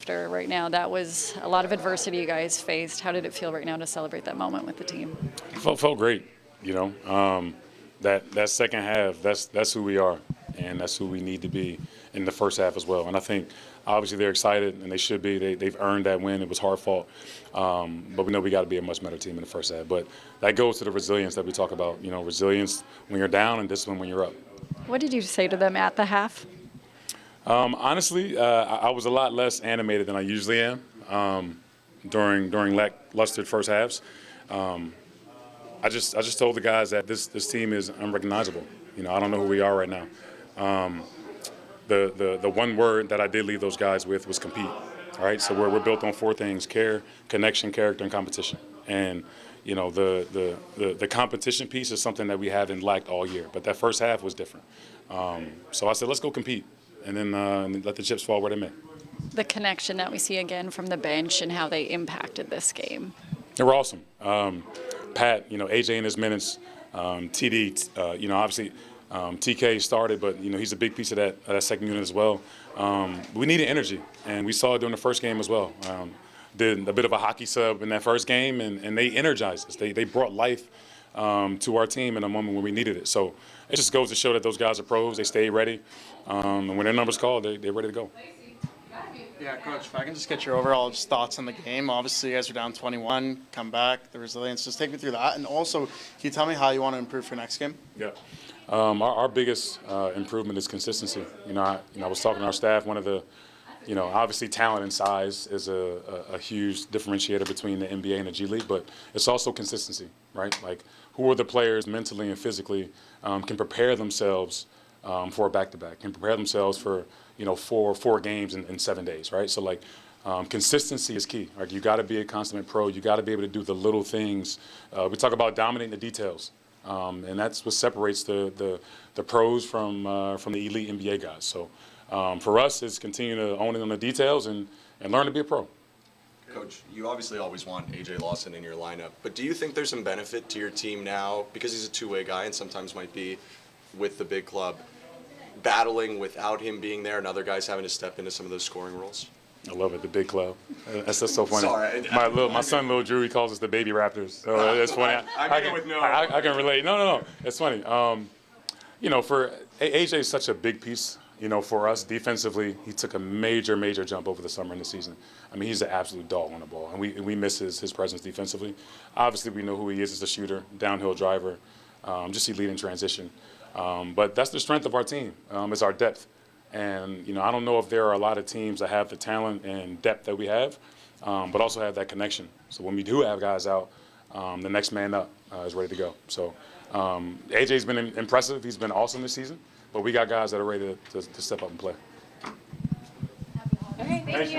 after right now. That was a lot of adversity you guys faced. How did it feel right now to celebrate that moment with the team? Felt great, you know. That second half, that's who we are, and that's who we need to be in the first half as well. And I think obviously they're excited, and they should be. They've earned that win. It was hard fought, but we know we got to be a much better team in the first half. But that goes to the resilience that we talk about. You know, resilience when you're down and discipline when you're up. What did you say to them at the half? Honestly, I was a lot less animated than I usually am during lackluster first halves. I just told the guys that this team is unrecognizable. You know, I don't know who we are right now. The one word that I did leave those guys with was compete. All right, so we're built on four things: care, connection, character, and competition. And you know, the competition piece is something that we haven't lacked all year. But that first half was different. So I said, let's go compete, and then let the chips fall where they may. The connection that we see again from the bench and how they impacted this game. They were awesome. Pat, you know, AJ in his minutes, TD, you know, obviously TK started, but, you know, he's a big piece of that second unit as well. We needed energy, and we saw it during the first game as well. Did a bit of a hockey sub in that first game, and they energized us. They brought life to our team in a moment when we needed it. So it just goes to show that those guys are pros. They stay ready. And when their number's called, they're ready to go. Yeah, Coach, if I can just get your overall just thoughts on the game. Obviously, you guys are down 21, come back, the resilience. Just take me through that. And also, can you tell me how you want to improve for next game? Yeah. Our biggest improvement is consistency. You know, I was talking to our staff. One of the, you know, obviously talent and size is a huge differentiator between the NBA and the G League, but it's also consistency, right? Like, who are the players mentally and physically can prepare themselves for a back-to-back, can prepare themselves for, you know, four games in 7 days, right? So, like, consistency is key. Like, you got to be a consummate pro. You got to be able to do the little things. We talk about dominating the details, and that's what separates the pros from the elite NBA guys. So, for us, it's continue to own in on the details and learn to be a pro. Coach, you obviously always want A.J. Lawson in your lineup, but do you think there's some benefit to your team now, because he's a two-way guy and sometimes might be with the big club, battling without him being there and other guys having to step into some of those scoring roles? I love it, the big club. That's so funny. Sorry, My son, little Drew, he calls us the baby Raptors. So it's funny. I can relate. No. It's funny. You know, for AJ is such a big piece. You know, for us defensively, he took a major jump over the summer in the season. I mean, he's an absolute dog on the ball, and we miss his presence defensively. Obviously, we know who he is as a shooter, downhill driver, just elite in transition. But that's the strength of our team, is our depth. And, you know, I don't know if there are a lot of teams that have the talent and depth that we have, but also have that connection. So when we do have guys out, the next man up is ready to go. So AJ's been impressive. He's been awesome this season. But we got guys that are ready to step up and play. Okay, thank you.